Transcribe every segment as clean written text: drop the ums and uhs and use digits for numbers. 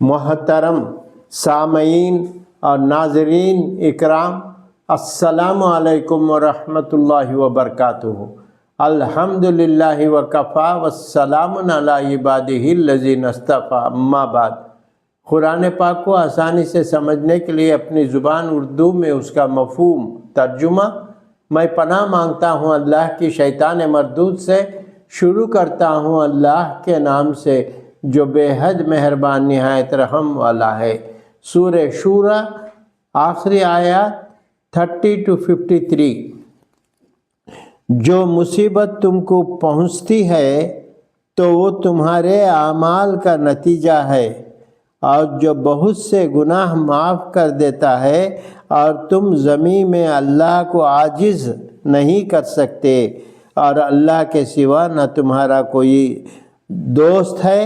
محترم سامعین اور ناظرین اکرام، السلام علیکم ورحمۃ اللہ وبرکاتہ۔ الحمدللہ وکفا والسلام علی عبادہ الذین اصطفیٰ، اما بعد۔ قرآن پاک کو آسانی سے سمجھنے کے لیے اپنی زبان اردو میں اس کا مفہوم ترجمہ میں پناہ مانگتا ہوں اللہ کی شیطان مردود سے۔ شروع کرتا ہوں اللہ کے نام سے جو بے حد مہربان نہایت رحم والا ہے۔ سورہ شورى آخری آیات 30 to 53۔ جو مصیبت تم کو پہنچتی ہے تو وہ تمہارے اعمال کا نتیجہ ہے، اور جو بہت سے گناہ معاف کر دیتا ہے، اور تم زمین میں اللہ کو عاجز نہیں کر سکتے، اور اللہ کے سوا نہ تمہارا کوئی دوست ہے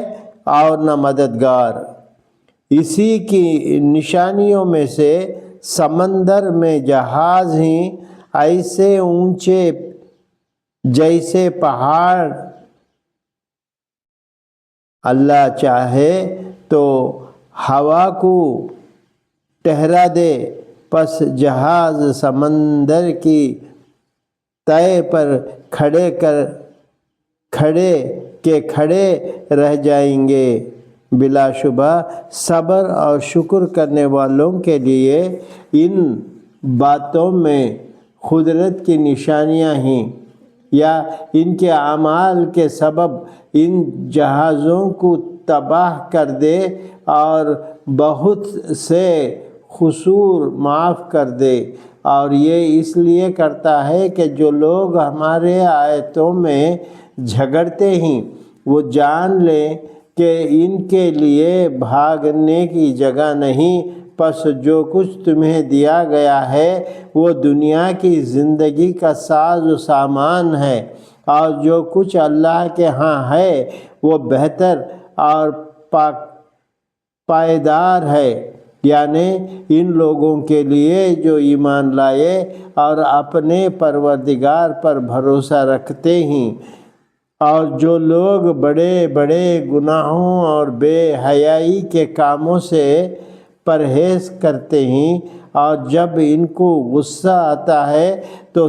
اور نہ مددگار۔ اسی کی نشانیوں میں سے سمندر میں جہاز ہی ایسے اونچے جیسے پہاڑ، اللہ چاہے تو ہوا کو ٹھہرا دے، پس جہاز سمندر کی تہہ پر کھڑے رہ جائیں گے۔ بلا شبہ صبر اور شکر کرنے والوں کے لیے ان باتوں میں قدرت کی نشانیاں ہیں، یا ان کے اعمال کے سبب ان جہازوں کو تباہ کر دے اور بہت سے قصور معاف کر دے۔ اور یہ اس لیے کرتا ہے کہ جو لوگ ہمارے آیتوں میں جھگڑتے ہیں وہ جان لیں کہ ان کے لیے بھاگنے کی جگہ نہیں، پس جو کچھ تمہیں دیا گیا ہے وہ دنیا کی زندگی کا ساز و سامان ہے، اور جو کچھ اللہ کے ہاں ہے وہ بہتر اور پائیدار ہے، یعنی ان لوگوں کے لیے جو ایمان لائے اور اپنے پروردگار پر بھروسہ رکھتے ہیں۔ اور جو لوگ بڑے بڑے گناہوں اور بے حیائی کے کاموں سے پرہیز کرتے ہیں، اور جب ان کو غصہ آتا ہے تو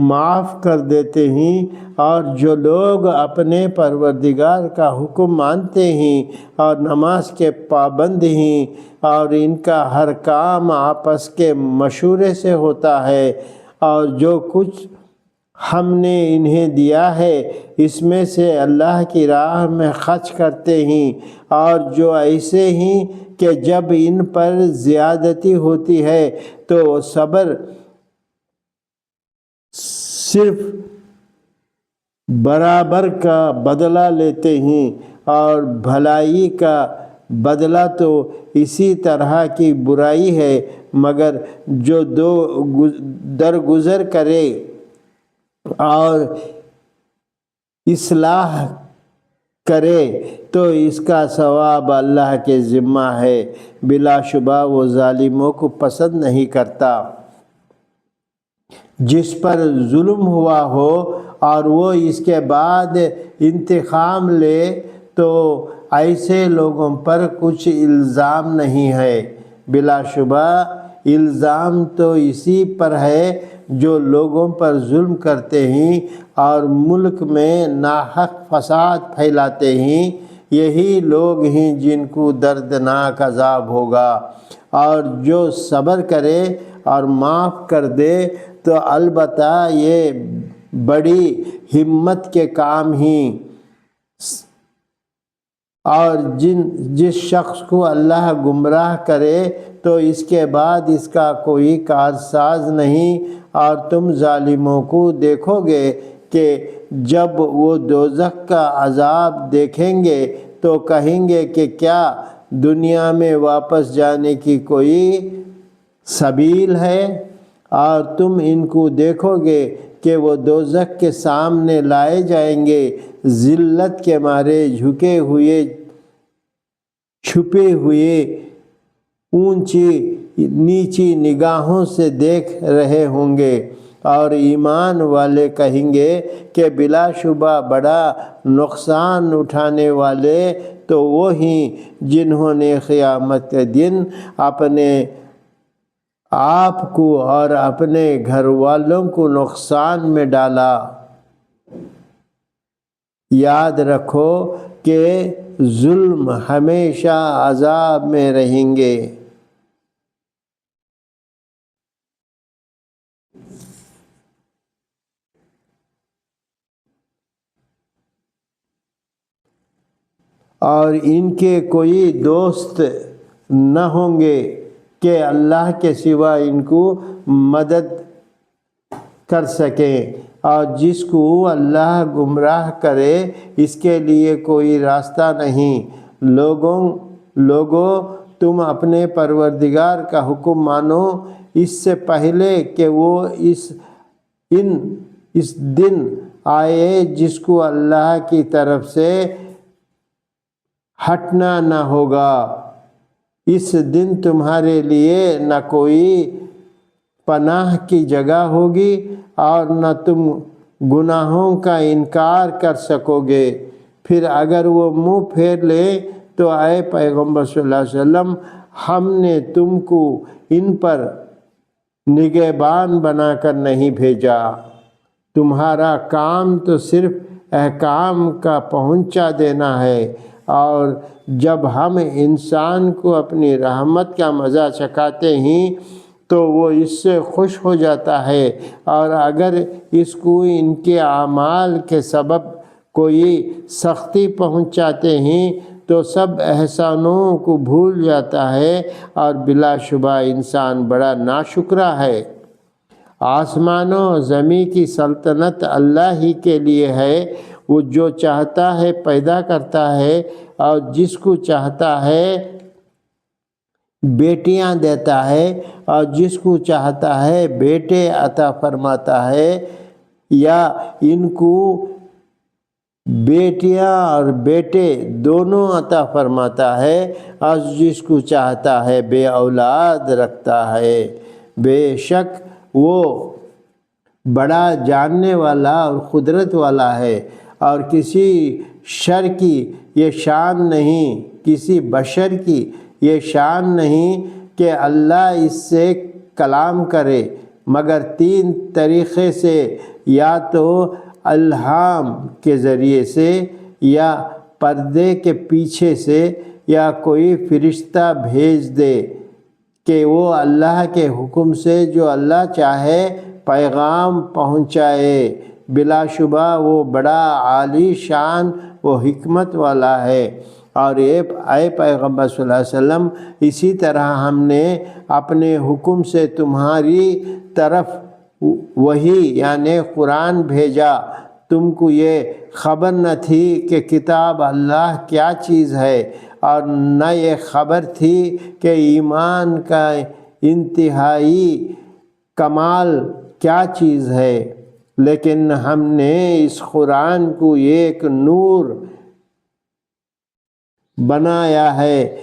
معاف کر دیتے ہیں، اور جو لوگ اپنے پروردگار کا حکم مانتے ہیں اور نماز کے پابند ہیں، اور ان کا ہر کام آپس کے مشورے سے ہوتا ہے، اور جو کچھ ہم نے انہیں دیا ہے اس میں سے اللہ کی راہ میں خرچ کرتے ہیں، اور جو ایسے ہیں کہ جب ان پر زیادتی ہوتی ہے تو صبر صرف برابر کا بدلہ لیتے ہیں، اور بھلائی کا بدلہ تو اسی طرح کی برائی ہے، مگر جو درگزر کرے اور اصلاح کرے تو اس کا ثواب اللہ کے ذمہ ہے، بلا شبہ وہ ظالموں کو پسند نہیں کرتا۔ جس پر ظلم ہوا ہو اور وہ اس کے بعد انتقام لے تو ایسے لوگوں پر کچھ الزام نہیں ہے۔ بلا شبہ الزام تو اسی پر ہے جو لوگوں پر ظلم کرتے ہیں اور ملک میں ناحق فساد پھیلاتے ہیں، یہی لوگ ہیں جن کو دردناک عذاب ہوگا۔ اور جو صبر کرے اور معاف کر دے تو البتہ یہ بڑی ہمت کے کام ہیں۔ اور جس شخص کو اللہ گمراہ کرے تو اس کے بعد اس کا کوئی کارساز نہیں، اور تم ظالموں کو دیکھو گے کہ جب وہ دوزخ کا عذاب دیکھیں گے تو کہیں گے کہ کیا دنیا میں واپس جانے کی کوئی سبیل ہے؟ اور تم ان کو دیکھو گے کہ وہ دوزخ کے سامنے لائے جائیں گے، ذلت کے مارے جھکے ہوئے، چھپے ہوئے، اونچی نیچی نگاہوں سے دیکھ رہے ہوں گے، اور ایمان والے کہیں گے کہ بلا شبہ بڑا نقصان اٹھانے والے تو وہی جنہوں نے قیامت کے دن اپنے آپ کو اور اپنے گھر والوں کو نقصان میں ڈالا۔ یاد رکھو کہ ظلم ہمیشہ عذاب میں رہیں گے۔ اور ان کے کوئی دوست نہ ہوں گے کہ اللہ کے سوا ان کو مدد کر سکیں، اور جس کو اللہ گمراہ کرے اس کے لیے کوئی راستہ نہیں۔ لوگوں تم اپنے پروردگار کا حکم مانو اس سے پہلے کہ وہ اس دن آئے جس کو اللہ کی طرف سے ہٹنا نہ ہوگا۔ اس دن تمہارے لیے نہ کوئی پناہ کی جگہ ہوگی اور نہ تم گناہوں کا انکار کر سکو گے۔ پھر اگر وہ منہ پھیر لے تو اے پیغمبر صلی اللہ علیہ وسلم، ہم نے تم کو ان پر نگہبان بنا کر نہیں بھیجا، تمہارا کام تو صرف احکام کا پہنچا دینا ہے، اور جب ہم انسان کو اپنی رحمت کا مزہ چکھاتے ہیں تو وہ اس سے خوش ہو جاتا ہے، اور اگر اس کو ان کے اعمال کے سبب کوئی سختی پہنچاتے ہیں تو سب احسانوں کو بھول جاتا ہے، اور بلا شبہ انسان بڑا ناشکرا ہے۔ آسمانوں و زمین کی سلطنت اللہ ہی کے لیے ہے، وہ جو چاہتا ہے پیدا کرتا ہے اور جس کو چاہتا ہے بیٹیاں دیتا ہے اور جس کو چاہتا ہے بیٹے عطا فرماتا ہے، یا ان کو بیٹیاں اور بیٹے دونوں عطا فرماتا ہے، اور جس کو چاہتا ہے بے اولاد رکھتا ہے۔ بے شک وہ بڑا جاننے والا اور قدرت والا ہے، اور کسی شر کی یہ شان نہیں، کسی بشر کی یہ شان نہیں کہ اللہ اس سے کلام کرے، مگر 3 طریقے سے، یا تو الہام کے ذریعے سے، یا پردے کے پیچھے سے، یا کوئی فرشتہ بھیج دے کہ وہ اللہ کے حکم سے جو اللہ چاہے پیغام پہنچائے۔ بلا شبہ وہ بڑا عالی شان و حکمت والا ہے۔ اور اے پیغمبر صلی اللہ علیہ وسلم، اسی طرح ہم نے اپنے حکم سے تمہاری طرف وحی یعنی قرآن بھیجا۔ تم کو یہ خبر نہ تھی کہ کتاب اللہ کیا چیز ہے، اور نہ یہ خبر تھی کہ ایمان کا انتہائی کمال کیا چیز ہے، لیکن ہم نے اس قرآن کو ایک نور بنایا ہے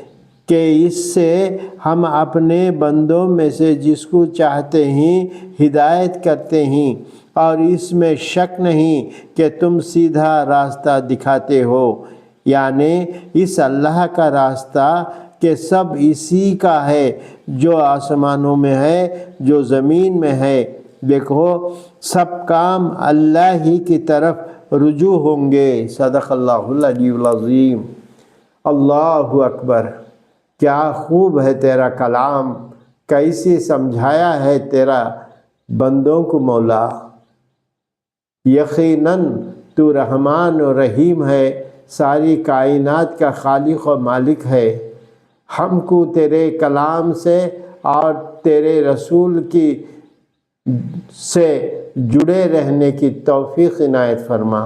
کہ اس سے ہم اپنے بندوں میں سے جس کو چاہتے ہیں ہدایت کرتے ہیں، اور اس میں شک نہیں کہ تم سیدھا راستہ دکھاتے ہو۔ یعنی اس اللہ کا راستہ کہ سب اسی کا ہے، جو آسمانوں میں ہے، جو زمین میں ہے۔ دیکھو سب کام اللہ ہی کی طرف رجوع ہوں گے۔ صدق اللہ العلی العظیم۔ اللہ اکبر۔ کیا خوب ہے تیرا کلام، کیسے سمجھایا ہے تیرا بندوں کو مولا۔ یقیناً تو رحمان و رحیم ہے، ساری کائنات کا خالق و مالک ہے۔ ہم کو تیرے کلام سے اور تیرے رسول سے جڑے رہنے کی توفیق عنایت فرما۔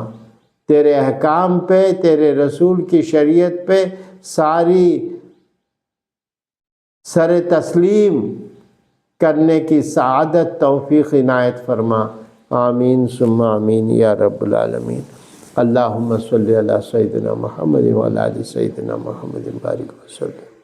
تیرے احکام پہ، تیرے رسول کی شریعت پہ ساری سر تسلیم کرنے کی سعادت توفیق عنایت فرما۔ آمین ثم آمین یا رب العالمین۔ اللہم صلی علی سیدنا محمد وعلی آل سیدنا محمد بارک وسلم۔